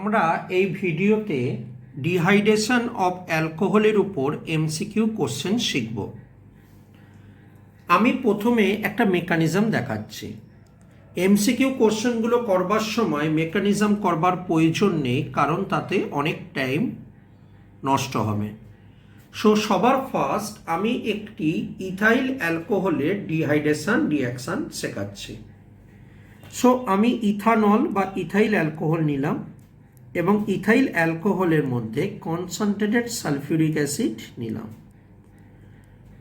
আমরা এই ভিডিওতে ডিহাইড্রেশন অফ অ্যালকোহলের উপর এমসিকিউ কোশ্চেন শিখব। আমি প্রথমে একটা মেকানিজম দেখাচ্ছি। এমসিকিউ কোশ্চেনগুলো করবার সময় মেকানিজম করবার প্রয়োজন নেই, কারণ তাতে অনেক টাইম নষ্ট হবে। সবার ফার্স্ট আমি একটি ইথাইল অ্যালকোহলের ডিহাইড্রেশন রিঅ্যাকশান শেখাচ্ছি। আমি ইথানল বা ইথাইল অ্যালকোহল নিলাম এবং ইথাইল অ্যালকোহলের মধ্যে কনসেন্ট্রেটেড সালফিউরিক অ্যাসিড নিলাম।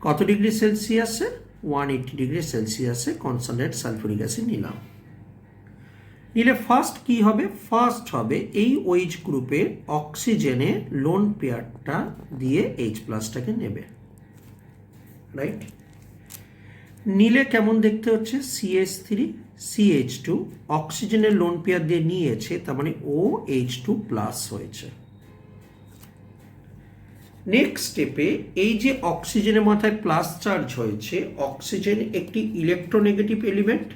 কত ডিগ্রি সেলসিয়াসে? 180 ডিগ্রি সেলসিয়াসে কনসেন্ট্রেটেড সালফিউরিক অ্যাসিড নিলাম। নিলে ফার্স্ট কি হবে? ফার্স্ট হবে এই OH গ্রুপে অক্সিজেনে লোন পেয়ারটা দিয়ে H+টাকে নেবে, রাইট? নিলে কেমন দেখতে হচ্ছে? CH3 CH2 অক্সিজেনের লোন পেয়ার দিয়ে নিয়েছে, তার মানে OH2+ হয়েছে। নেক্সট স্টেপে এই যে অক্সিজেনের মাথায় প্লাস চার্জ হয়েছে, অক্সিজেন একটি ইলেকট্রোনেগেটিভ এলিমেন্ট,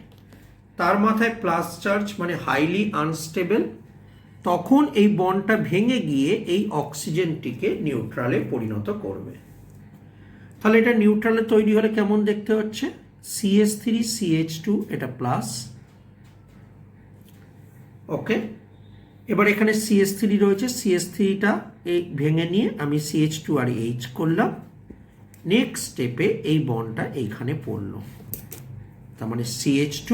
তার মাথায় প্লাস চার্জ মানে হাইলি আনস্টেবল, তখন এই বন্ডটা ভেঙে গিয়ে এই অক্সিজেনটিকে নিউট্রালে পরিণত করবে। তাহলে এটা নিউট্রালে তৈরি হলে কেমন দেখতে হচ্ছে? CH3 CH2 এটা প্লাস, ওকে। এবার এখানে CH3 রয়েছে, CH3টা এই ভেঙে নিয়ে আমি CH2 আর H করলাম। নেক্সট স্টেপে এই বন্ডটা এইখানে পড়লো, তার মানে CH2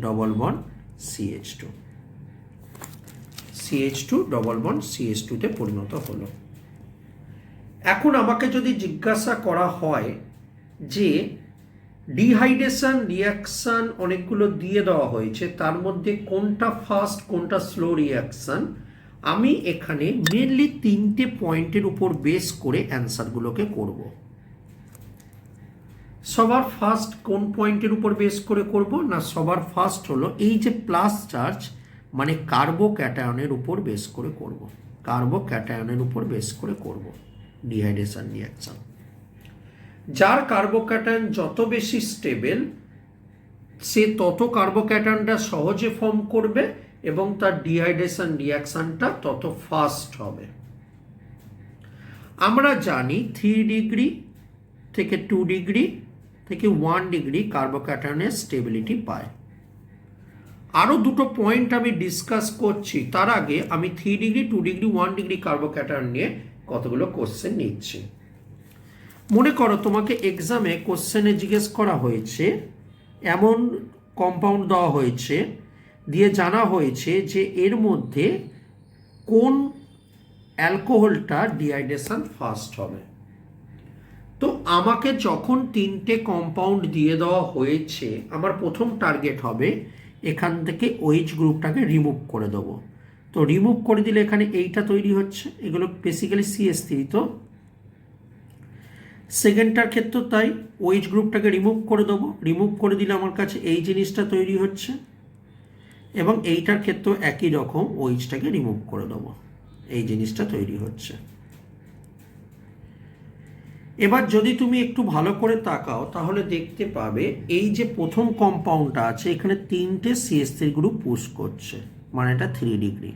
double bond CH2, CH2 double bond CH2 তে পরিণত হলো। এখন আমাকে যদি জিজ্ঞাসা করা হয় যে ডিহাইড্রেশন রিঅ্যাকশান অনেকগুলো দিয়ে দেওয়া হয়েছে, তার মধ্যে কোনটা ফাস্ট কোনটা স্লো রিঅ্যাকশান, আমি এখানে মেনলি 3টে পয়েন্টের উপর বেস করে অ্যান্সারগুলোকে করব। সবার ফার্স্ট কোন পয়েন্টের উপর বেস করে করব না? সবার ফার্স্ট হলো এই যে প্লাস চার্জ মানে কার্বোক্যাটায়নের উপর বেস করে করব। কার্বোক্যাটায়নের উপর বেস করে করব ডিহাইড্রেশন রিঅ্যাকশান। যার কার্বোক্যাটায়ন যত বেশি স্টেবল, সে তত কার্বোক্যাটায়নটা সহজে ফর্ম করবে এবং তার ডিহাইড্রেশন রিঅ্যাকশানটা তত ফাস্ট হবে। আমরা জানি 3 ডিগ্রি থেকে 2 ডিগ্রি থেকে 1 ডিগ্রি কার্বোক্যাটায়নের স্টেবিলিটি পায়। আরও দুটো পয়েন্ট আমি ডিসকাস করছি, তার আগে আমি 3 ডিগ্রি 2 ডিগ্রি 1 ডিগ্রি কার্বোক্যাটায়ন নিয়ে কতগুলো কোশ্চেন নিচ্ছি। মনে করো তোমাকে এক্সামে কোশ্চেনে জিজ্ঞেস করা হয়েছে, এমন কম্পাউন্ড দেওয়া হয়েছে, দিয়ে জানা হয়েছে যে এর মধ্যে কোন অ্যালকোহলটা ডিহাইড্রেশন ফাস্ট হবে। তো আমাকে যখন 3টে কম্পাউন্ড দিয়ে দেওয়া হয়েছে, আমার প্রথম টার্গেট হবে এখান থেকে OH গ্রুপটাকে রিমুভ করে দেবো। তো রিমুভ করে দিলে এখানে এইটা তৈরি হচ্ছে, এগুলো বেসিক্যালি CH3। তো সেকেন্ডটার ক্ষেত্রে তাই OH গ্রুপটাকে রিমুভ করে দেবো, রিমুভ করে দিলে আমার কাছে এই জিনিসটা তৈরি হচ্ছে, এবং এইটার ক্ষেত্রেও একই রকম OHটাকে রিমুভ করে দেবো, এই জিনিসটা তৈরি হচ্ছে। এবার যদি তুমি একটু ভালো করে তাকাও তাহলে দেখতে পাবে এই যে প্রথম কম্পাউন্ডটা আছে, এখানে 3টে CH3 গ্রুপ পুশ করছে, মানে এটা 3 ডিগ্রি।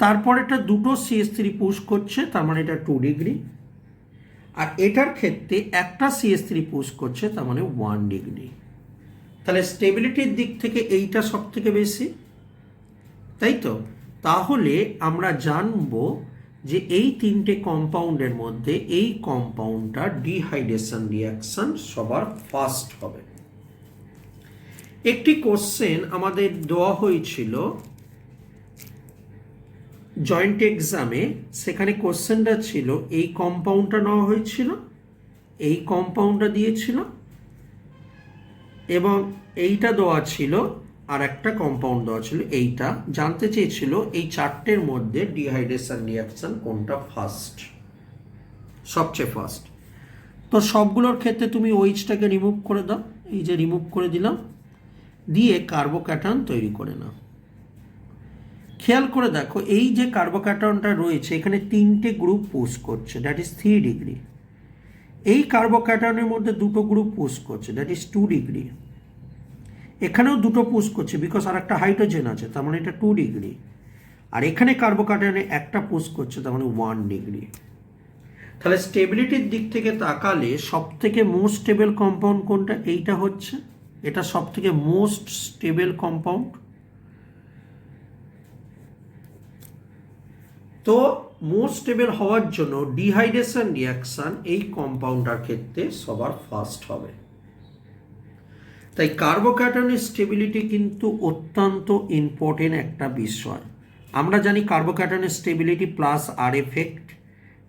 তারপর এটা দুটো CH3 পুশ করছে, তার মানে এটা 2 ডিগ্রি। আর এটার ক্ষেত্রে একটা CH3 পুশ করছে, তার মানে 1 ডিগ্রি। তাহলে স্টেবিলিটির দিক থেকে এইটা সব থেকে বেশি, তাই তো? তাহলে আমরা জানবো যে এই 3টে কম্পাউন্ডের মধ্যে এই কম্পাউন্ডটা ডিহাইড্রেশন রিঅ্যাকশন সবার ফাস্ট হবে। একটি কোশ্চেন আমাদের দেওয়া হয়েছিল জয়েন্ট এক্সামে, সেখানে কোশ্চেনটা ছিল এই কম্পাউন্ডটা নেওয়া হয়েছিল, এই কম্পাউন্ডটা দিয়েছিল এবং এইটা দেওয়া ছিল, আর একটা কম্পাউন্ড দেওয়া ছিল এইটা। জানতে চেয়েছিল এই 4টের মধ্যে ডিহাইড্রেশন রিঅ্যাকশন কোনটা ফাস্ট, সবচেয়ে ফাস্ট। তো সবগুলোর ক্ষেত্রে তুমি OHটাকে রিমুভ করে দাও, এই যে রিমুভ করে দিলাম, দিয়ে কার্বোক্যাটায়ন তৈরি করে নাও। খেয়াল করে দেখো এই যে কার্বোক্যাটায়নটা রয়েছে এখানে 3টে গ্রুপ পুশ করছে, দ্যাট ইজ 3 ডিগ্রি। এই কার্বোক্যাটায়নের মধ্যে দুটো গ্রুপ পুশ করছে, দ্যাট ইজ 2 ডিগ্রি। এখানেও দুটো পুশ করছে বিকজ আর একটা হাইড্রোজেন আছে, তার মানে এটা 2 ডিগ্রি। আর এখানে কার্বোক্যাটায়নে একটা পুশ করছে, তার মানে 1 ডিগ্রি। তাহলে স্টেবিলিটির দিক থেকে তাকালে সব থেকে মোস্ট স্টেবল কম্পাউন্ড কোনটা? এইটা হচ্ছে, এটা সব থেকে মোস্ট স্টেবল কম্পাউন্ড। তো মোস্ট স্টেবল হওয়ার জন্য ডিহাইড্রেশন রিয়াকশান এই কম্পাউন্ডটার ক্ষেত্রে সবার ফার্স্ট হবে। তাই কার্বোক্যাটায়নের স্টেবিলিটি কিন্তু অত্যন্ত ইম্পর্টেন্ট একটা বিষয়। আমরা জানি কার্বোক্যাটায়নের stability plus R effect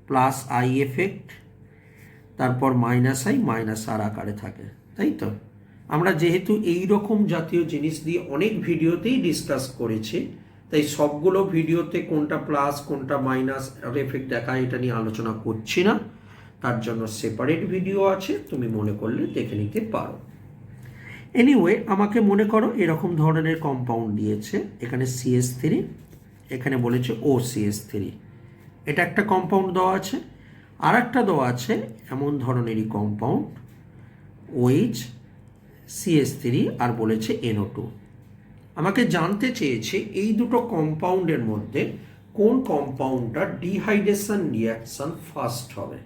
plus I effect, তারপর মাইনাস আই মাইনাস আর আকারে থাকে, তাই তো? আমরা যেহেতু এই রকম জাতীয় জিনিস দিয়ে অনেক ভিডিওতেই ডিসকাস করেছি, তাই সবগুলো ভিডিওতে কোনটা প্লাস কোনটা মাইনাস আর এফেক্ট দেখায় এটা নিয়ে আলোচনা করছি না। তার জন্য সেপারেট ভিডিও আছে, তুমি মনে করলে দেখে নিতে পারো। এনিওয়ে, আমাকে মনে করো এরকম ধরনের কম্পাউন্ড দিয়েছে, এখানে CH3, এখানে বলেছে OCH3, এটা একটা কম্পাউন্ড দেওয়া আছে। আর একটা দেওয়া আছে এমন ধরনেরই কম্পাউন্ড OH CH3 আর বলেছে NO2। আমাকে জানতে চেয়েছে এই দুটো কম্পাউন্ডের মধ্যে কোন কম্পাউন্ডটা ডিহাইড্রেশন রিয়াকশন ফার্স্ট হবে।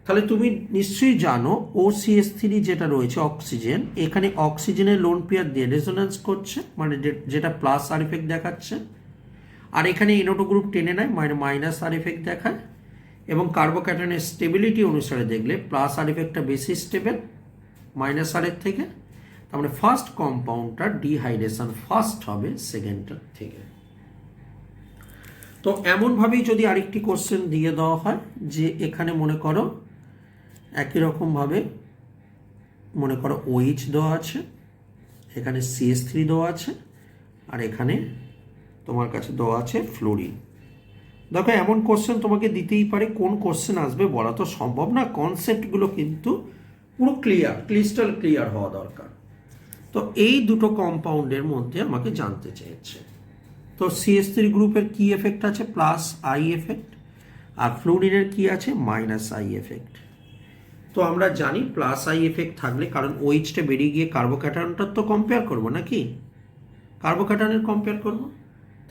তাহলে তুমি নিশ্চয়ই জানো OCH3 যেটা রয়েছে অক্সিজেন, এখানে অক্সিজেনের লোন পেয়ার দিয়ে রেজোন্যান্স করছে, মানে যেটা প্লাস আর এফেক্ট দেখাচ্ছে। আর এখানে NO2 গ্রুপ টেনে নেয়, মানে মাইনাস আর এফেক্ট দেখায়। এবং কার্বোক্যাটায়নের স্টেবিলিটি অনুসারে দেখলে প্লাস আর এফেক্টটা বেশি স্টেবল মাইনাস আরের থেকে। তার মানে ফার্স্ট কম্পাউন্ডটা ডিহাইড্রেশন ফার্স্ট হবে সেকেন্ডটার থেকে। তো এমনভাবেই যদি আরেকটি কোশ্চেন দিয়ে দেওয়া হয় যে এখানে মনে করো একই রকমভাবে মনে করো OH দেওয়া আছে, এখানে CH3 দেওয়া আছে, আর এখানে তোমার কাছে দেওয়া আছে ফ্লোরিন। দেখো এমন কোশ্চেন তোমাকে দিতেই পারে, কোন কোশ্চেন আসবে বলা তো সম্ভব না, কনসেপ্টগুলো কিন্তু পুরো ক্রিস্টাল ক্লিয়ার হওয়া দরকার। তো এই দুটো কম্পাউন্ডের মধ্যে আমাকে জানতে চেয়েছে। তো CH3 গ্রুপের কি এফেক্ট আছে? Plus I effect. আর ফ্লোরিনের কি আছে? Minus I effect. তো আমরা জানি প্লাস আই এফেক্ট থাকলে, কারণ OHটা বেরিয়ে গিয়ে কার্বোক্যাটায়নটার তো কম্পেয়ার করবো নাকি, কার্বোক্যাটায়নের কম্পেয়ার করব।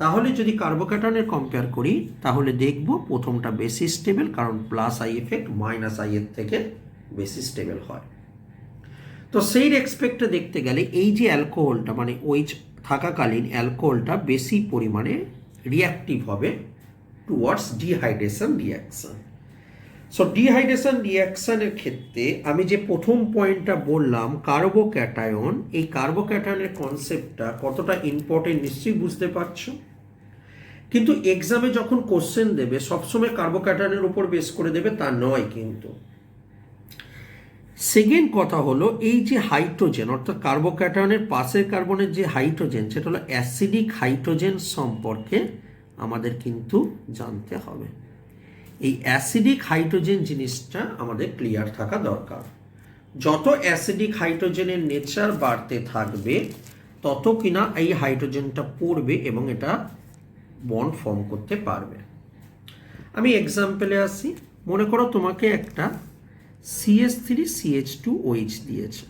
তাহলে যদি কার্বোক্যাটায়নের কম্পেয়ার করি তাহলে দেখব প্রথমটা বেশি স্টেবল, কারণ plus I effect minus I এর থেকে বেশি স্টেবল হয়। তো সেই রেসপেক্টে দেখতে গেলে এই যে অ্যালকোহলটা, মানে OH থাকাকালীন অ্যালকোহলটা বেশি পরিমাণে রিঅ্যাক্টিভ হবে towards dehydration reaction. So dehydration রিয়াকশনের ক্ষেত্রে আমি যে প্রথম পয়েন্টটা বললাম কার্বোক্যাটায়ন, এই কার্বোক্যাটায়নের কনসেপ্টটা কতটা ইম্পর্টেন্ট নিশ্চয়ই বুঝতে পারছো। কিন্তু এক্সামে যখন কোশ্চেন দেবে সবসময় কার্বোক্যাটায়নের উপর বেস করে দেবে তা নয়। কিন্তু সেকেন্ড কথা হলো এই যে হাইড্রোজেন, অর্থাৎ কার্বোক্যাটায়নের পাশের কার্বনের যে হাইড্রোজেন, সেটা হলো অ্যাসিডিক হাইড্রোজেন সম্পর্কে আমাদের কিন্তু জানতে হবে। এই অ্যাসিডিক হাইড্রোজেন জিনিসটা আমাদের ক্লিয়ার থাকা দরকার। যত অ্যাসিডিক হাইড্রোজেনের নেচার বাড়তে থাকবে তত কিনা এই হাইড্রোজেনটা পড়বে এবং এটা বন্ড ফর্ম করতে পারবে। আমি এক্সাম্পলে আসি। মনে করো তোমাকে একটা CH3CH2OH দিয়েছে,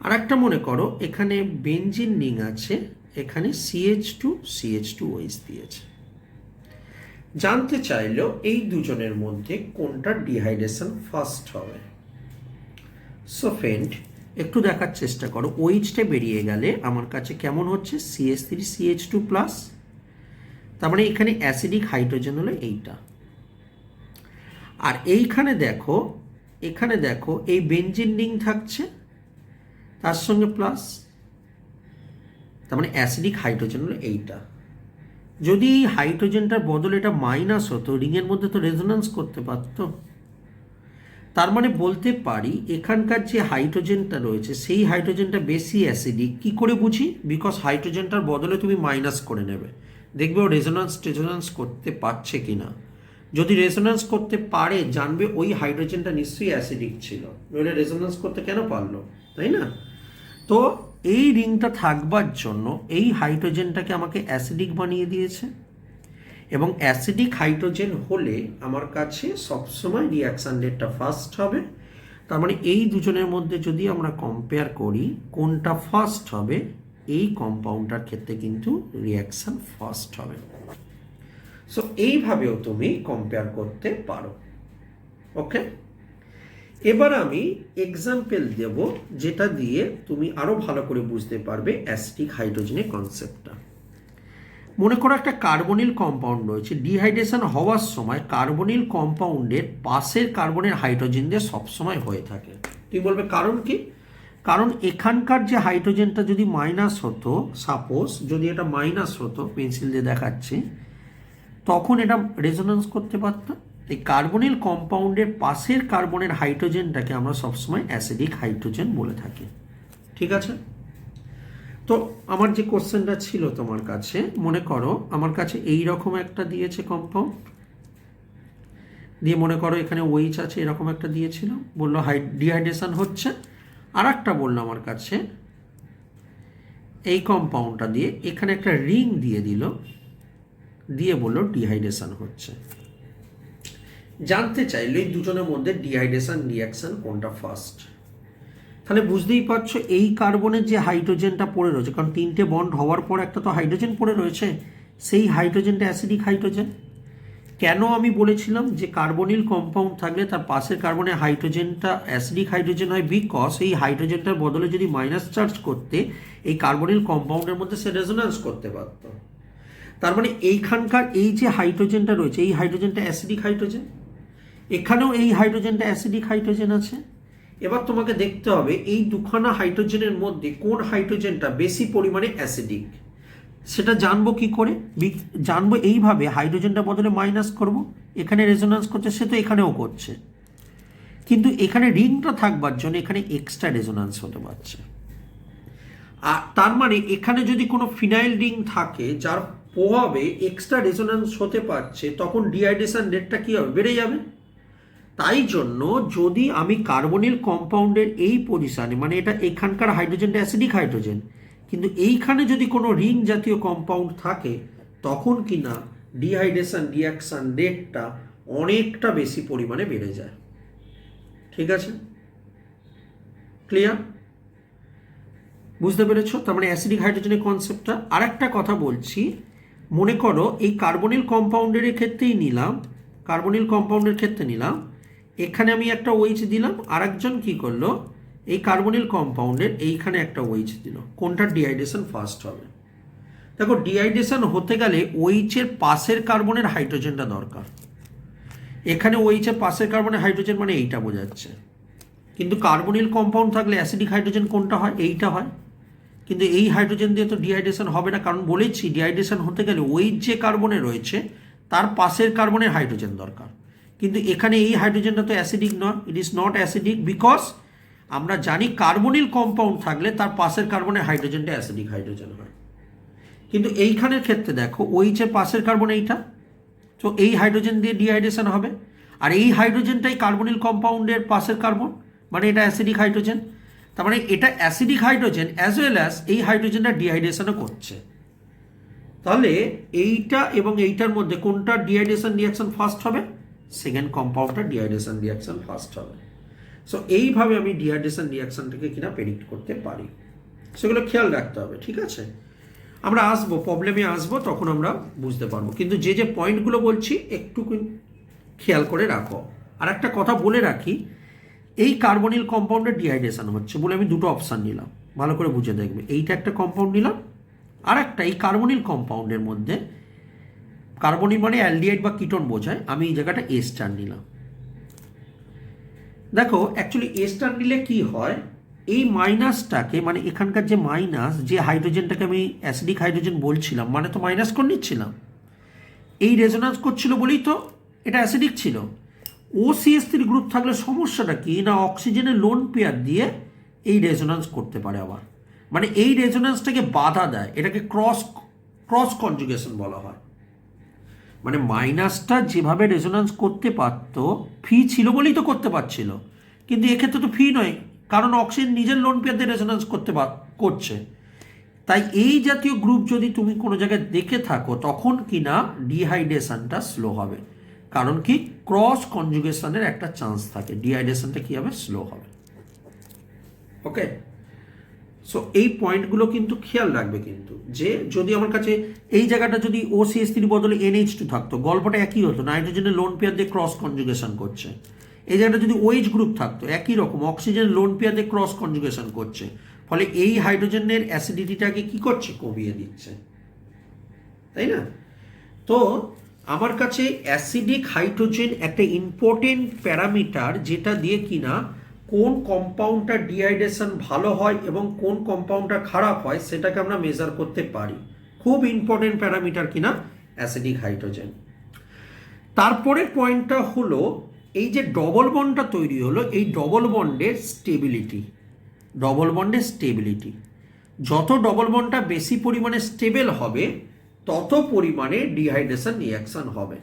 আর একটা মনে করো এখানে বেনজিন রিং আছে, এখানে CH2CH2OH দিয়েছে। জানতে চাইলো এই দুজনের মধ্যে কোনটা ডিহাইড্রেশন ফার্স্ট হবে। সো ফ্রেন্ড, একটু দেখার চেষ্টা করো। OHটা বেরিয়ে গেলে আমার কাছে কেমন হচ্ছে? CH3CH2 প্লাস, তার মানে এখানে অ্যাসিডিক হাইড্রোজেন হলো এইটা। আর এইখানে দেখো, এখানে দেখো এই বেনজিন রিং থাকছে তার সঙ্গে প্লাস, তার মানে অ্যাসিডিক হাইড্রোজেন হলো এইটা। যদি এই হাইড্রোজেনটার বদলে এটা মাইনাস হতো, রিংয়ের মধ্যে তো রেজোন্যান্স করতে পারত। তার মানে বলতে পারি এখানকার যে হাইড্রোজেনটা রয়েছে সেই হাইড্রোজেনটা বেশি অ্যাসিডিক। কি করে বুঝি? বিকজ হাইড্রোজেনটার বদলে তুমি মাইনাস করে নেবে, দেখবে ও রেজোন্যান্স করতে পারছে কি না। যদি রেজোন্যান্স করতে পারে জানবে ওই হাইড্রোজেনটা নিশ্চয়ই অ্যাসিডিক ছিল, নইলে রেজোন্যান্স করতে কেন পারলো, তাই না? তো এই রিংটা থাকবার জন্য এই হাইড্রোজেনটাকে আমাকে অ্যাসিডিক বানিয়ে দিয়েছে, এবং অ্যাসিডিক হাইড্রোজেন হলে আমার কাছে সবসময় রিয়াকশান রেটটা ফার্স্ট হবে। তার মানে এই দুজনের মধ্যে যদি আমরা কম্পেয়ার করি কোনটা ফার্স্ট হবে, এই কম্পাউন্ডটার ক্ষেত্রে কিন্তু রিয়াকশান ফার্স্ট হবে। সো এইভাবেও তুমি কম্পেয়ার করতে পারো। ওকে, এবার আমি এক্সাম্পল দেব যেটা দিয়ে তুমি আরো ভালো করে বুঝতে পারবে অ্যাসিডিক হাইড্রোজেনের কনসেপ্টটা। মনে করো একটা কার্বনিল কম্পাউন্ড রয়েছে, ডিহাইড্রেশন হওয়ার সময় কার্বনিল কম্পাউন্ডের পাশের কার্বনের হাইড্রোজেন দিয়ে সবসময় হয়ে থাকে। তুমি বলবে কারণ কি? কারণ এখানকার যে হাইড্রোজেনটা যদি মাইনাস হতো, সাপোজ যদি এটা মাইনাস হতো, পেন্সিল দিয়ে দেখাচ্ছি, তখন এটা রেজোন্যান্স করতে পারতো। এই কার্বনিল কম্পাউন্ডের পাশের কার্বনের হাইড্রোজেনটাকে আমরা সবসময় অ্যাসিডিক হাইড্রোজেন বলে থাকি। ঠিক আছে, তো আমার যে কোশ্চেনটা ছিল তোমার কাছে, মনে করো আমার কাছে এই রকম একটা দিয়েছে কম্পাউন্ড, দিয়ে মনে করো এখানে ওইচ আছে, এরকম একটা দিয়েছিল, বললো ডিহাইড্রেশন হচ্ছে। আর একটা বললো আমার কাছে এই কম্পাউন্ডটা দিয়ে এখানে একটা রিং দিয়ে দিল, দিয়ে বললো ডিহাইড্রেশন হচ্ছে। জানতে চাইলে এই দুজনের মধ্যে ডিহাইড্রেশন রিয়াকশন কোনটা ফার্স্ট। তাহলে বুঝতেই পারছো এই কার্বনের যে হাইড্রোজেনটা পড়ে রয়েছে, কারণ তিনটে বন্ড হওয়ার পর একটা তো হাইড্রোজেন পড়ে রয়েছে, সেই হাইড্রোজেনটা অ্যাসিডিক হাইড্রোজেন। কেন আমি বলেছিলাম যে কার্বনিল কম্পাউন্ড থাকলে তার পাশের কার্বনের হাইড্রোজেনটা অ্যাসিডিক হাইড্রোজেন হয়? বিকজ এই হাইড্রোজেনটার বদলে যদি মাইনাস চার্জ করতে এই কার্বনিল কম্পাউন্ডের মধ্যে সে রেজোন্যান্স করতে পারত। তার মানে এইখানকার এই যে হাইড্রোজেনটা রয়েছে, এই হাইড্রোজেনটা অ্যাসিডিক হাইড্রোজেন, এখানেও এই হাইড্রোজেনটা অ্যাসিডিক হাইড্রোজেন আছে। এবার তোমাকে দেখতে হবে এই দুখানা হাইড্রোজেনের মধ্যে কোন হাইড্রোজেনটা বেশি পরিমাণে অ্যাসিডিক। সেটা জানবো কি করে? জানবো এইভাবে, হাইড্রোজেনটা বদলে মাইনাস করব, এখানে রেজোন্যান্স করছে, সে তো এখানেও করছে, কিন্তু এখানে রিংটা থাকবার জন্য এখানে এক্সট্রা রেজোন্যান্স হতে পারছে। আর তার মানে এখানে যদি কোনো ফিনাইল রিং থাকে যার প্রভাবে এক্সট্রা রেজোন্যান্স হতে পারছে, তখন ডিহাইড্রেশন রেটটা কী হবে? বেড়ে যাবে। তাই জন্য যদি আমি কার্বনিল কম্পাউন্ডের এই পজিশানে, মানে এটা এখানকার হাইড্রোজেনটা অ্যাসিডিক হাইড্রোজেন, কিন্তু এইখানে যদি কোনো রিং জাতীয় কম্পাউন্ড থাকে, তখন কি না ডিহাইড্রেশন রিয়াকশান রেটটা অনেকটা বেশি পরিমাণে বেড়ে যায়। ঠিক আছে, ক্লিয়ার? বুঝতে পেরেছো? তার মানে অ্যাসিডিক হাইড্রোজেনের কনসেপ্টটা। আর একটা কথা বলছি, মনে করো এই কার্বনিল কম্পাউন্ডের ক্ষেত্রেই নিলাম, কার্বনিল কম্পাউন্ডের ক্ষেত্রে নিলাম, এখানে আমি একটা ওইচ দিলাম, আর একজন কী করলো এই কার্বনিল কম্পাউন্ডের এইখানে একটা ওইচ দিল, কোনটার ডিহাইড্রেশন ফার্স্ট হবে? দেখো ডিহাইড্রেশন হতে গেলে ওইচের পাশের কার্বনের হাইড্রোজেনটা দরকার। এখানে ওইচের পাশের কার্বনের হাইড্রোজেন মানে এইটা বোঝাচ্ছে, কিন্তু কার্বনিল কম্পাউন্ড থাকলে অ্যাসিডিক হাইড্রোজেন কোনটা হয়? এইটা হয়। কিন্তু এই হাইড্রোজেন দিয়ে তো ডিহাইড্রেশন হবে না, কারণ বলেছি ডিহাইড্রেশন হতে গেলে ওইচ যে কার্বনে রয়েছে তার পাশের কার্বনের হাইড্রোজেন দরকার। কিন্তু এখানে এই হাইড্রোজেনটা তো অ্যাসিডিক নয়, it is not acidic, because আমরা জানি কার্বনিল কম্পাউন্ড থাকলে তার পাশের কার্বনের হাইড্রোজেনটা অ্যাসিডিক হাইড্রোজেন হয়। কিন্তু এইখানের ক্ষেত্রে দেখো ওইচের পাশের কার্বন এইটা, তো এই হাইড্রোজেন দিয়ে ডিহাইড্রেশন হবে, আর এই হাইড্রোজেনটাই কার্বনিল কম্পাউন্ডের পাশের কার্বন, মানে এটা অ্যাসিডিক হাইড্রোজেন। তার মানে এটা acidic hydrogen as well as এই হাইড্রোজেনটা ডিহাইড্রেশনও করছে। তাহলে এইটা এবং এইটার মধ্যে কোনটা ডিহাইড্রেশন রিয়াকশন ফার্স্ট হবে? সেকেন্ড কম্পাউন্ডটা ডিহাইড্রেশন রিয়াকশন ফার্স্ট হবে। সো এইভাবে আমি ডিহাইড্রেশন রিয়াকশনটাকে কিনা প্রেডিক্ট করতে পারি, সেগুলো খেয়াল রাখতে হবে। ঠিক আছে, আমরা আসবো প্রবলেমে আসবো, তখন আমরা বুঝতে পারবো, কিন্তু যে যে পয়েন্টগুলো বলছি একটু খেয়াল করে রাখো। আর একটা কথা বলে রাখি, এই কার্বনিল কম্পাউন্ডের ডিহাইড্রেশন হচ্ছে বলে আমি দুটো অপশান নিলাম, ভালো করে বুঝে দেখবে। এইটা একটা কম্পাউন্ড নিলাম, আর একটা এই কার্বনিল কম্পাউন্ডের মধ্যে, কার্বনিল মানে অ্যালডিহাইড বা কিটোন বোঝায়, আমি এই জায়গাটা এ স্টার নিলাম। দেখো অ্যাকচুয়ালি এ স্টার নিলে কি হয়, এই মাইনাসটাকে, মানে এখানকার যে মাইনাস, যে হাইড্রোজেনটাকে আমি অ্যাসিডিক হাইড্রোজেন বলছিলাম, মানে তো মাইনাস করে নিচ্ছিলাম, এই রেজোন্যান্স করছিল বলেই তো এটা অ্যাসিডিক ছিল। OCH3 গ্রুপ থাকলে সমস্যাটা কি না, অক্সিজেনের লোন পেয়ার দিয়ে এই রেজোন্যান্স করতে পারে আবার, মানে এই রেজোন্যান্সটাকে বাধা দেয়, এটাকে ক্রস কনজুগেশন বলা হয়। মানে মাইনাসটা যেভাবে রেজোন্যান্স করতে পারত, ফি ছিল বলেই তো করতে পারছিল, কিন্তু এক্ষেত্রে তো ফি নয়, কারণ অক্সিজেন নিজের লোন পেয়ার দিয়ে রেজোন্যান্স করছে। তাই এই জাতীয় গ্রুপ যদি তুমি কোনো জায়গায় দেখে থাকো, তখন কিনা ডিহাইড্রেশনটা স্লো হবে, কারণ কি ক্রস কনজুগেশনের একটা চান্স থাকে, ডিহাইড্রেশনটা কি হবে? স্লো হবে। ওকে, সো এই পয়েন্টগুলো কিন্তু খেয়াল রাখবে কিন্তু, যে যদি আমার কাছে এই জায়গাটা যদি OCH3 বদলে NH2 থাকতো, গল্পটা একই হতো, নাইট্রোজেনের লোন পেয়ার দিয়ে ক্রস কনজুগেশন করছে। এই জায়গাটা যদি OH গ্রুপ থাকতো, একই রকম অক্সিজেন লোন পেয়ার দিয়ে ক্রস কনজুগেশন করছে, ফলে এই হাইড্রোজেনের অ্যাসিডিটিটাকে কি করছে, কমিয়ে দিচ্ছে, তাই না? তো আমার কাছে অ্যাসিডিক হাইড্রোজেন একটা ইম্পর্টেন্ট প্যারামিটার, যেটা দিয়ে কিনা কোন কম্পাউন্ডটা ডিহাইড্রেশন ভালো হয় এবং কোন কম্পাউন্ডটা খারাপ হয় সেটাকে আমরা মেজার করতে পারি। খুব ইম্পর্টেন্ট প্যারামিটার কিনা অ্যাসিডিক হাইড্রোজেন। তারপরের পয়েন্টটা হলো এই যে ডবল বন্ডটা তৈরি হলো, এই ডবল বন্ডের স্টেবিলিটি। ডবল বন্ডের স্টেবিলিটি, যত ডবল বন্ডটা বেশি পরিমাণে স্টেবল হবে তত পরিমাণে ডিহাইড্রেশন রিয়াকশন হবে।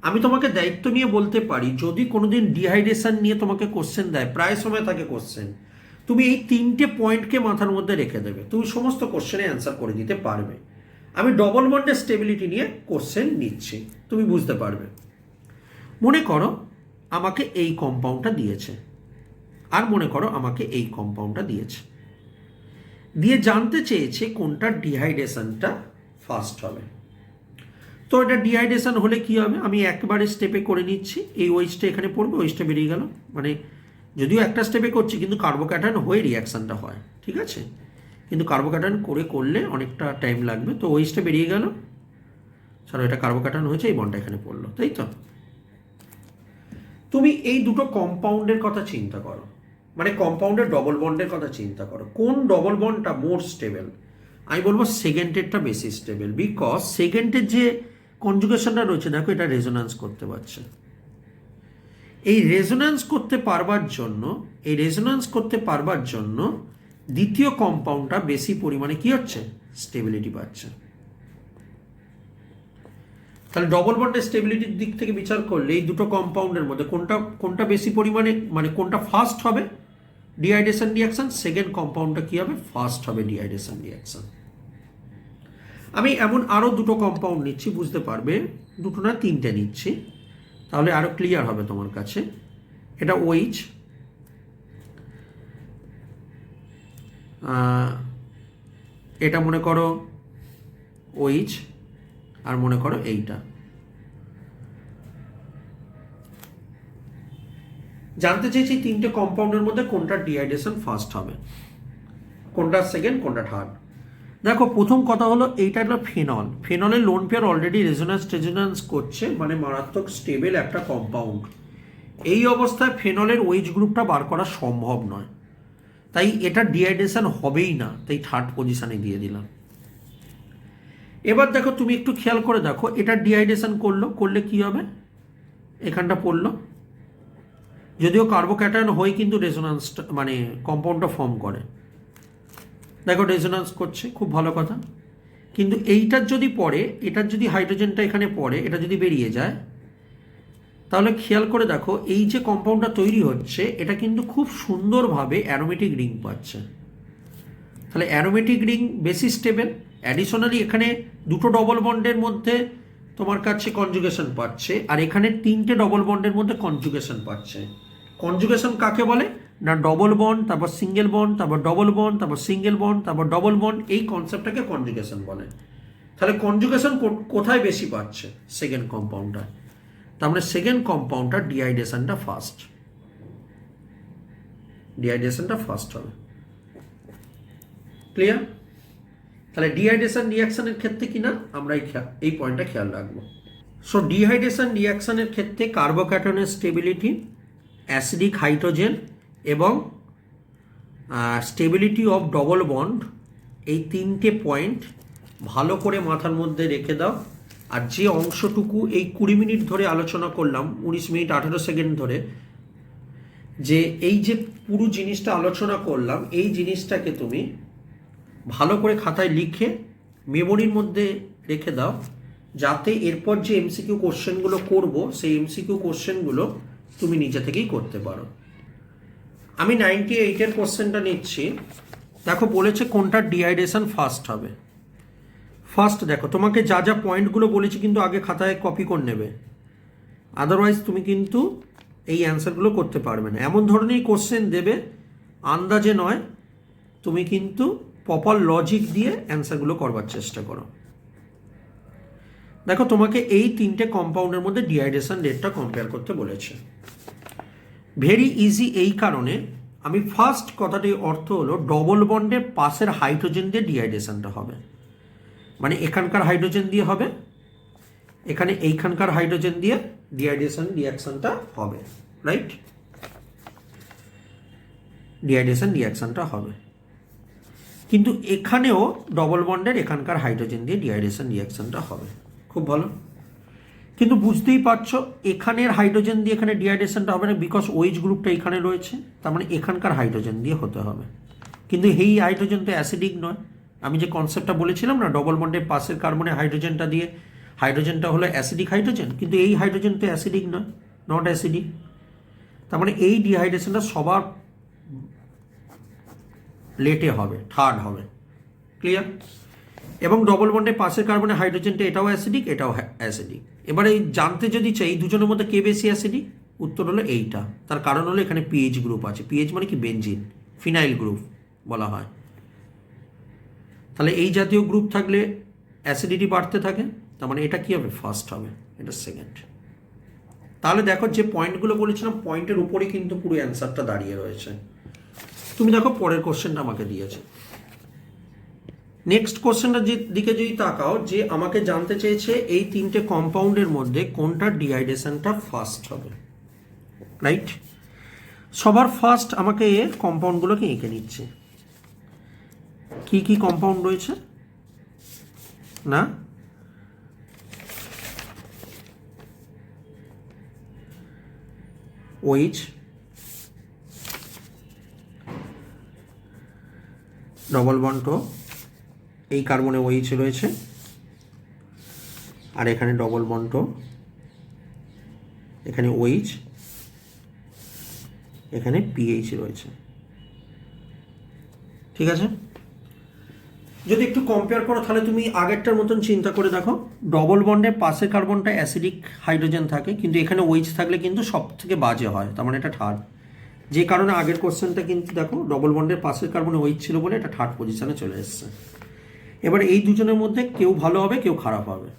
আমি তোমাকে দায়িত্ব নিয়ে বলতে পারি, যদি কোনোদিন ডিহাইড্রেশন নিয়ে তোমাকে কোশ্চেন দেয়, প্রায় সময় থাকে কোশ্চেন, তুমি এই 3টে পয়েন্টকে মাথার মধ্যে রেখে দেবে, তুমি সমস্ত কোশ্চেনে অ্যান্সার করে দিতে পারবে। আমি ডবল বন্ডের স্টেবিলিটি নিয়ে কোশ্চেন নিচ্ছি, তুমি বুঝতে পারবে। মনে করো আমাকে এই কম্পাউন্ডটা দিয়েছে, আর মনে করো আমাকে এই কম্পাউন্ডটা দিয়েছে, দিয়ে জানতে চেয়েছে কোনটা ডিহাইড্রেশনটা ফাস্ট হবে। তো এটা ডিহাইড্রেশন হলে কি হবে, আমি একবারে স্টেপে করে নিচ্ছি, এই ওইচটা এখানে পড়বে, ওইচটা বেরিয়ে গেল, মানে যদিও একটা স্টেপে করছি কিন্তু কার্বোক্যাটায়ন হয়ে রিয়াকশানটা হয়, ঠিক আছে, কিন্তু কার্বোক্যাটায়ন করলে অনেকটা টাইম লাগবে। তো ওইচটা বেরিয়ে গেল, চলো এটা কার্বোক্যাটায়ন হয়েছে, এই বন্ডটা এখানে পড়লো, তাই তো? তুমি এই দুটো কম্পাউন্ডের কথা চিন্তা করো, মানে কম্পাউন্ডের ডবল বন্ডের কথা চিন্তা করো, কোন ডবল বন্ডটা মোর স্টেবল? আমি বলবো সেকেন্ডেরটা বেশি স্টেবল, বিকজ সেকেন্ডের যে কনজুগেশনটা রয়েছে, দেখো এটা রেজোন্যান্স করতে পারছে। এই রেজোন্যান্স করতে পারবার জন্য দ্বিতীয় কম্পাউন্ডটা বেশি পরিমাণে কি হচ্ছে, স্টেবিলিটি পাচ্ছে। তাহলে ডবল বন্ডের স্টেবিলিটির দিক থেকে বিচার করলে এই দুটো কম্পাউন্ডের মধ্যে কোনটা বেশি পরিমাণে, মানে কোনটা ফাস্ট হবে ডিহাইড্রেশন রিয়াকশন? সেকেন্ড কম্পাউন্ডটা কি হবে, ফাস্ট হবে ডিহাইড্রেশন রিয়াকশন। আমি এমন আরও দুটো কম্পাউন্ড নিচ্ছি, বুঝতে পারবে, দুটো না তিনটে নিচ্ছি, তাহলে আরও ক্লিয়ার হবে তোমার কাছে। এটা OH, এটা মনে করো OH, আর মনে করো এইটা। জানতে চেয়েছি তিনটে কম্পাউন্ডের মধ্যে কোনটা ডিহাইড্রেশন ফার্স্ট হবে, কোনটা সেকেন্ড, কোনটা থার্ড। দেখো প্রথম কথা হলো এইটা একটা ফেনল, ফেনলের লোন পেয়ার অলরেডি রেজোন্যান্স করছে, মানে মারাত্মক স্টেবল একটা কম্পাউন্ড। এই অবস্থায় ফেনলের OH গ্রুপটা বার করা সম্ভব নয়, তাই এটা ডিহাইড্রেশন হবেই না, তাই থার্ড পজিশনে দিয়ে দিলাম। এবার দেখো তুমি একটু খেয়াল করে দেখো, এটা ডিহাইড্রেশন করলে কি হবে, এখানটা পড়লো, যদিও কার্বোক্যাটায়ন হয়ে কিন্তু রেজোন্যান্স মানে কম্পাউন্ডটা ফর্ম করে, দেখো রেজোন্যান্স করছে, খুব ভালো কথা। কিন্তু এইটার যদি পড়ে, এটার যদি হাইড্রোজেনটা এখানে পড়ে, এটা যদি বেরিয়ে যায়, তাহলে খেয়াল করে দেখো এই যে কম্পাউন্ডটা তৈরি হচ্ছে, এটা কিন্তু খুব সুন্দরভাবে অ্যারোমেটিক রিং পাচ্ছে। তাহলে অ্যারোমেটিক রিং বেশি স্টেবল, অ্যাডিশনালি এখানে দুটো ডবল বন্ডের মধ্যে তোমার কাছে কনজুগেশন পাচ্ছে, আর এখানে তিনটে ডবল বন্ডের মধ্যে কনজুগেশন পাচ্ছে। কনজুগেশন কাকে বলে না, ডবল বন্ড, তারপর সিঙ্গেল বন্ড, তারপর ডবল বন্ড, তারপর সিঙ্গেল বন্ড, তারপর ডবল বন্ড, এই কনসেপ্টটাকে কনজুগেশন বলে। তাহলে কনজুগেশন কোথায় বেশি পাচ্ছে, সেকেন্ড কম্পাউন্ডটা, তার মানে সেকেন্ড কম্পাউন্ডটা ডিহাইড্রেশনটা ফাস্ট হবে। ক্লিয়ার? তাহলে ডিহাইড্রেশন রিয়াকশনের ক্ষেত্রে কিনা আমরা এই পয়েন্টটা খেয়াল রাখবো। সো ডিহাইড্রেশন রিয়াকশনের ক্ষেত্রে কার্বোক্যাটায়নের স্টেবিলিটি, অ্যাসিডিক হাইড্রোজেন এবং স্টেবিলিটি অফ ডবল বন্ড, এই তিনটে পয়েন্ট ভালো করে মাথার মধ্যে রেখে দাও। আর যে অংশটুকু এই 20 মিনিট ধরে আলোচনা করলাম, 19 মিনিট 18 সেকেন্ড ধরে, যে এই যে পুরো জিনিসটা আলোচনা করলাম, এই জিনিসটাকে তুমি ভালো করে খাতায় লিখে মেমোরির মধ্যে রেখে দাও, যাতে এরপর যে MCQ কোশ্চেনগুলো করব, সেই MCQ কোশ্চেনগুলো তুমি নিজে থেকেই করতে পারো। আমি 98-এর কোশ্চেনটা নিচ্ছি। দেখো বলেছে কোনটা ডিহাইড্রেশন ফাস্ট হবে। ফার্স্ট দেখো তোমাকে যা যা পয়েন্টগুলো বলেছি কিন্তু আগে খাতায় কপি করে নেবে, আদারওয়াইজ তুমি কিন্তু এই অ্যান্সারগুলো করতে পারবে না। এমন ধরনের কোশ্চেন দেবে, আন্দাজে নয়, তুমি কিন্তু প্রপার লজিক দিয়ে অ্যান্সারগুলো করবার চেষ্টা করো। দেখো তোমাকে এই তিনটে কম্পাউন্ডের মধ্যে ডিহাইড্রেশন রেটটা কম্পেয়ার করতে বলেছে। ভেরি ইজি এই কারণে, আমি ফার্স্ট কথাটির অর্থ হলো ডবল বন্ডের পাশের হাইড্রোজেন দিয়ে ডিহাইড্রেশনটা হবে, মানে এখানকার হাইড্রোজেন দিয়ে হবে, এখানে এইখানকার হাইড্রোজেন দিয়ে ডিহাইড্রেশন রিয়াকশনটা হবে, রাইট? ডিহাইড্রেশন রিয়াকশনটা হবে, কিন্তু এখানেও ডবল বন্ডের এখানকার হাইড্রোজেন দিয়ে ডিহাইড্রেশন রিয়াকশনটা হবে। খুব ভালো, কিন্তু বুঝতেই পারছো এখানের হাইড্রোজেন দিয়ে এখানে ডিহাইড্রেশনটা হবে না, বিকজ ওইচ গ্রুপটা এখানে রয়েছে, তার মানে এখানকার হাইড্রোজেন দিয়ে হতে হবে। কিন্তু এই হাইড্রোজেন তো অ্যাসিডিক নয়। আমি যে কনসেপ্টটা বলেছিলাম না, ডবল বন্ডের পাশের কার্বনে হাইড্রোজেনটা দিয়ে হাইড্রোজেনটা হলো অ্যাসিডিক হাইড্রোজেন, কিন্তু এই হাইড্রোজেন তো অ্যাসিডিক নয়, নট অ্যাসিডিক। তার মানে এই ডিহাইড্রেশনটা সবার লেটে হবে, থার্ড হবে। ক্লিয়ার? এবং ডবল বন্ডের পাশের কার্বনে হাইড্রোজেনটা এটাও অ্যাসিডিক, এটাও অ্যাসিডিক। এবার এই জানতে যদি চাই এই দুজনের মধ্যে কে বেশি অ্যাসিডিক, উত্তর হলো এইটা। তার কারণ হলো এখানে পিএইচ গ্রুপ আছে। পিএইচ মানে কি? বেনজিন, ফিনাইল গ্রুপ বলা হয়। তাহলে এই জাতীয় গ্রুপ থাকলে অ্যাসিডিটি বাড়তে থাকে, তার মানে এটা কি হবে? ফার্স্ট হবে, এটা সেকেন্ড। তাহলে দেখো যে পয়েন্টগুলো বলেছিলাম পয়েন্টের উপরেই কিন্তু পুরো অ্যান্সারটা দাঁড়িয়ে রয়েছে। তুমি দেখো পরের কোশ্চেনটা আমাকে দিয়েছে। নেক্সট কোশ্চেনটার দিকে যদি তাকাও, যে আমাকে জানতে চেয়েছে এই তিনটে কম্পাউন্ডের মধ্যে কোনটার ডিহাইড্রেশনটা ফার্স্ট হবে, রাইট? সবার ফার্স্ট আমাকে কম্পাউন্ডগুলোকে এঁকে নিচ্ছে। কি কি কম্পাউন্ড রয়েছে না, ওইচ, ডবল বন্ড, এই কার্বনে ওইচ রয়েছে, আর এখানে ডবল বন্ড, এখানে ওইচ, এখানে পিএইচ রয়েছে। ঠিক আছে? যদি একটু কম্পেয়ার করো তাহলে তুমি আগেরটার মতন চিন্তা করে দেখো, ডবল বন্ডের পাশে কার্বনটা অ্যাসিডিক হাইড্রোজেন থাকে, কিন্তু এখানে ওইচ থাকলে কিন্তু সব থেকে বাজে হয়, তার মানে এটা থার্ড। যে কারণে আগের কোশ্চেনটা কিন্তু দেখো ডবল বন্ডের পাশের কার্বনে ওইচ ছিল বলে এটা থার্ড পজিশনে চলে এসছে। এবার এই দুজনের মধ্যে কেউ ভালো হবে, কেউ খারাপ হবে।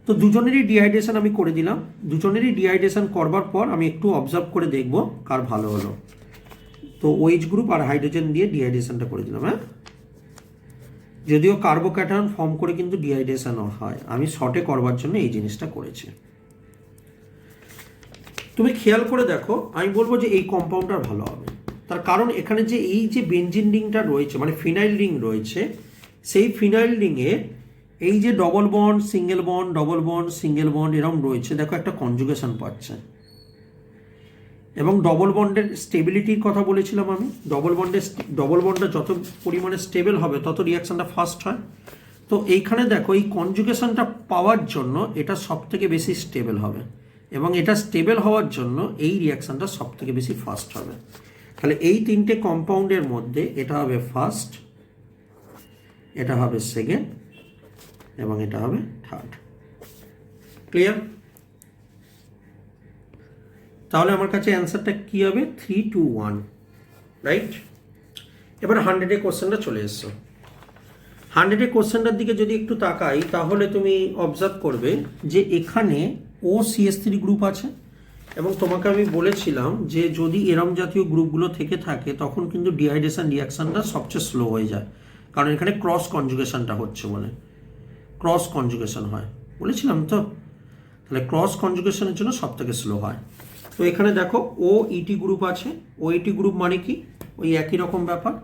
তো দুজনেরই ডিহাইড্রেশন আমি করে দিলাম। দুজনেরই ডিহাইড্রেশন করবার পর আমি একটু অবজার্ভ করে দেখব কার ভালো হলো। তো ওইচ গ্রুপ আর হাইড্রোজেন দিয়ে ডিহাইড্রেশনটা করে দিলাম। হ্যাঁ, যদিও কার্বোক্যাটায়ন ফর্ম করে কিন্তু ডিহাইড্রেশনও হয়, আমি শর্টে করবার জন্য এই জিনিসটা করেছি। তুমি খেয়াল করে দেখো, আমি বলবো যে এই কম্পাউন্ডটা ভালো হবে। তার কারণ এখানে যে এই যে বেনজিন রিংটা রয়েছে, মানে ফিনাইল রিং রয়েছে, সেই ফিনাইল রিংয়ে এই যে double bond single bond, double bond single bond এরকম রয়েছে, দেখো একটা কনজুগেশন পাচ্ছে। এবং ডবল বন্ডের স্টেবিলিটির কথা বলেছিলাম আমি, ডবল বন্ডটা যত পরিমাণে স্টেবল হবে তত রিয়াকশনটা ফাস্ট হয়। তো এইখানে দেখো এই কনজুগেশনটা পাওয়ার জন্য এটা সব থেকে বেশি স্টেবল হবে, এবং এটা স্টেবল হওয়ার জন্য এই রিয়াকশনটা সব থেকে বেশি ফাস্ট হবে। তাহলে এই তিনটে কম্পাউন্ডের মধ্যে এটা হবে ফার্স্ট, এটা হবে সেকেন্ড, এবং এটা হবে থার্ড। ক্লিয়ার? তাহলে আমার কাছে অ্যান্সারটা কি হবে? 3, 2, 1, রাইট? এবার 100 কোশ্চেনটা চলে এসছো। 100 কোশ্চেনটার দিকে যদি একটু তাকাই তাহলে তুমি অবজার্ভ করবে যে এখানে OCH3 গ্রুপ আছে, এবং তোমাকে আমি বলেছিলাম যে যদি এরম জাতীয় গ্রুপগুলো থেকে থাকে তখন কিন্তু ডিহাইড্রেশন রিয়াকশনটা সবচেয়ে স্লো হয়ে যায়, কারণ এখানে ক্রস কনজুগেশনটা হচ্ছে বলে। ক্রস কনজুগেশন হয় বলেছিলাম তো, তাহলে ক্রস কনজুগেশনের জন্য সব থেকে স্লো হয়। তো এখানে দেখো OET গ্রুপ আছে। OET গ্রুপ মানে কি? ওই একই রকম ব্যাপার।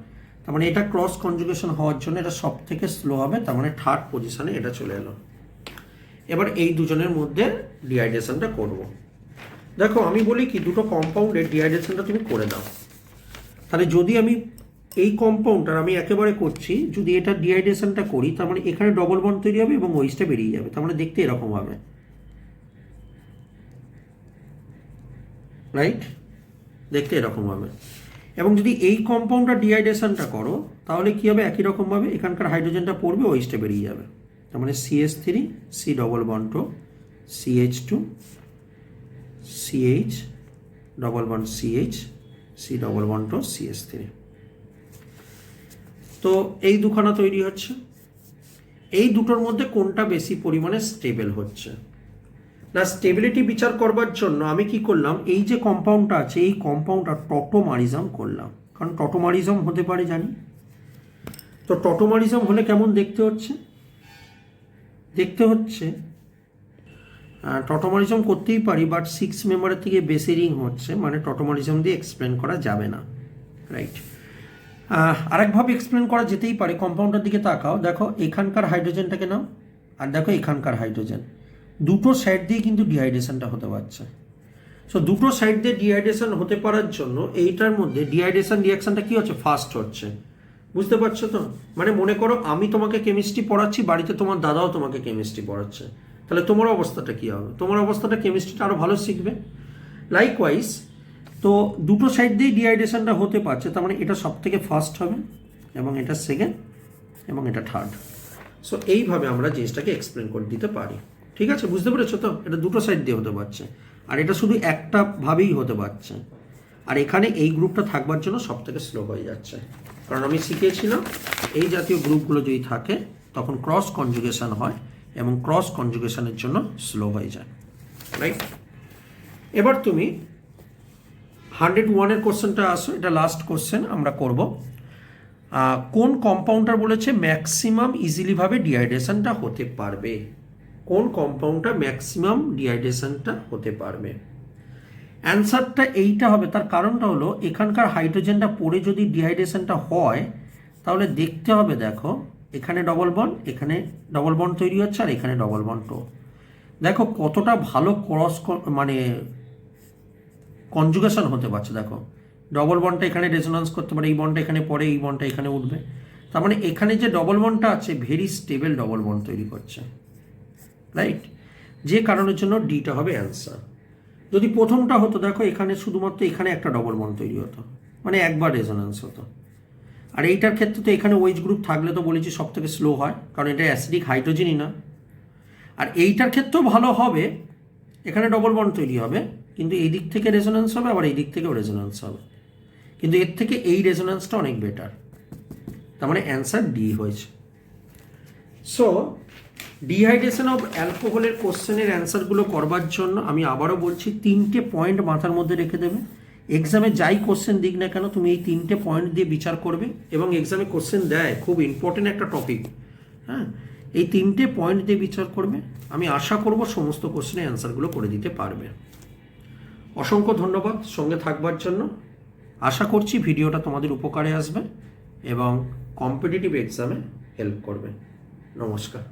তার মানে এটা ক্রস কনজুগেশন হওয়ার জন্য এটা সব থেকে স্লো হবে, তার মানে থার্ড পজিশনে এটা চলে এলো। এবার এই দুজনের মধ্যে ডিহাইড্রেশনটা করব। দেখো আমি বলি কি, দুটো কম্পাউন্ডের ডিহাইড্রেশনটা তুমি করে দাও। তাহলে যদি আমি এই কম্পাউন্ডটার আমি একেবারে করছি, যদি এটা ডিহাইড্রেশনটা করি, তার মানে এখানে ডবল বন্ড তৈরি হবে এবং ওইচটা বেরিয়ে যাবে, তার মানে দেখতে এরকম হবে, রাইট? দেখতে এরকম হবে। এবং যদি এই কম্পাউন্ডটা ডিহাইড্রেশনটা করো তাহলে কি হবে? একই রকমভাবে এখানকার হাইড্রোজেনটা পড়বে, ওইচটা বেরিয়ে যাবে, তার মানে CH3 C double bond CH2 CH double bond CH C double bond CH3। তো এই দুখানা তৈরি হচ্ছে, এই দুটোর মধ্যে কোনটা বেশি পরিমাণে স্টেবল হচ্ছে না। স্টেবিলিটি বিচার করবার জন্য আমি কি করলাম, এই যে কম্পাউন্ডটা আছে এই কম্পাউন্ডটা টটোমারিজম করলাম, কারণ টটোমারিজম হতে পারে জানি। তো টটোমারিজম হলে কেমন দেখতে হচ্ছে, দেখতে হচ্ছে টটোমারিজম করতেই পারি, বাট 6 মেম্বারের থেকে বেশি রিং হচ্ছে, মানে টটোমারিজম দিয়ে এক্সপ্লেন করা যাবে না, রাইট। আরেকভাবে এক্সপ্লেন করা যেতেই পারে। কম্পাউন্ডের দিকে তাকাও, দেখো এখানকার হাইড্রোজেনটাকে নাও, আর দেখো এখানকার হাইড্রোজেন, দুটো সাইড দিয়ে কিন্তু ডিহাইড্রেশনটা হতে পারছে। সো দুটো সাইড দিয়ে ডিহাইড্রেশন হতে পারার জন্য এইটার মধ্যে ডিহাইড্রেশন রিয়াকশনটা কি হচ্ছে, ফাস্ট হচ্ছে। বুঝতে পারছো তো? মানে মনে করো আমি তোমাকে কেমিস্ট্রি পড়াচ্ছি, বাড়িতে তোমার দাদাও তোমাকে কেমিস্ট্রি পড়াচ্ছে, তাহলে তোমার অবস্থাটা কী হবে? তোমার অবস্থাটা কেমিস্ট্রিটা আরও ভালো শিখবে। লাইকওয়াইজ, তো দুটো সাইড দিয়েই ডিহাইড্রেশনটা হতে পারছে, তার মানে এটা সব থেকে ফার্স্ট হবে এবং এটা সেকেন্ড এবং এটা থার্ড। সো এইভাবে আমরা জিনিসটাকে এক্সপ্লেন করে দিতে পারি। ঠিক আছে, বুঝতে পেরেছো তো? এটা দুটো সাইড দিয়ে হতে পারছে, আর এটা শুধু একটা ভাবেই হতে পারছে। আর এখানে এই গ্রুপটা থাকবার জন্য সব থেকে স্লো হয়ে যাচ্ছে, কারণ আমি শিখিয়েছিলাম এই জাতীয় গ্রুপগুলো যদি থাকে তখন ক্রস কনজুগেশন হয় এবং ক্রস কনজুগেশনের জন্য স্লো হয়ে যায়, রাইট। এবার তুমি 101-এর কোশ্চেনটা আসো, এটা লাস্ট কোশ্চেন আমরা করব। কোন কম্পাউন্ডার বলেছে ম্যাক্সিমাম ইজিলিভাবে ডিহাইড্রেশনটা হতে পারবে? কোন কম্পাউন্ডটা ম্যাক্সিমাম ডিহাইড্রেশনটা হতে পারবে? অ্যান্সারটা এইটা হবে। তার কারণটা হলো এখানকার হাইড্রোজেনটা পড়ে যদি ডিহাইড্রেশনটা হয় তাহলে দেখতে হবে, দেখো এখানে ডবল বন্ড, এখানে ডবল বন্ড তৈরি হচ্ছে, আর এখানে ডবল বন্ড। দেখো কতটা ভালো ক্রস মানে কনজুগেশন হতে পারছে। দেখো ডবল বন্ডটা এখানে রেজোন্যান্স করতে পারে, এই বন্ডটা এখানে পড়ে, এই বন্ডটা এখানে উঠবে, তার মানে এখানে যে ডবল বন্ডটা আছে ভেরি স্টেবল ডবল বন্ড তৈরি করছে, রাইট। যে কারণের জন্য ডিটা হবে অ্যান্সার। যদি প্রথমটা হতো, দেখো এখানে শুধুমাত্র এখানে একটা ডবল বন্ড তৈরি হতো, মানে একবার রেজোন্যান্স হতো। আর এইটার ক্ষেত্রে তো এখানে ওয়েজ গ্রুপ থাকলে তো বলেছি সব থেকে স্লো হয়, কারণ এটা অ্যাসিডিক হাইড্রোজেনই না। আর এইটার ক্ষেত্রেও ভালো হবে, এখানে ডবল বন্ড তৈরি হবে কিন্তু এই দিক থেকে রেজোন্যান্স হবে, আবার এই দিক থেকেও রেজোন্যান্স হবে, কিন্তু এর থেকে এই রেজোন্যান্সটা অনেক বেটার, তার মানে অ্যান্সার ডি হয়েছে। সো ডিহাইড্রেশন অফ অ্যালকোহলের কোশ্চেনের অ্যান্সারগুলো করবার জন্য আমি আবারও বলছি 3টে পয়েন্ট মাথার মধ্যে রেখে দেবে। এক্সামে যাই কোশ্চেন দিক না কেন তুমি এই 3টে পয়েন্ট দিয়ে বিচার করবে, এবং এক্সামে কোশ্চেন দেয়, খুব ইম্পর্টেন্ট একটা টপিক, হ্যাঁ। এই 3টে পয়েন্ট দিয়ে বিচার করবে। আমি আশা করব সমস্ত কোশ্চেনের অ্যান্সারগুলো করে দিতে পারবে। অসংখ্য ধন্যবাদ সঙ্গে থাকবার জন্য। আশা করছি ভিডিওটা তোমাদের উপকারে আসবে এবং কম্পিটিটিভ এক্সামে হেল্প করবে। নমস্কার।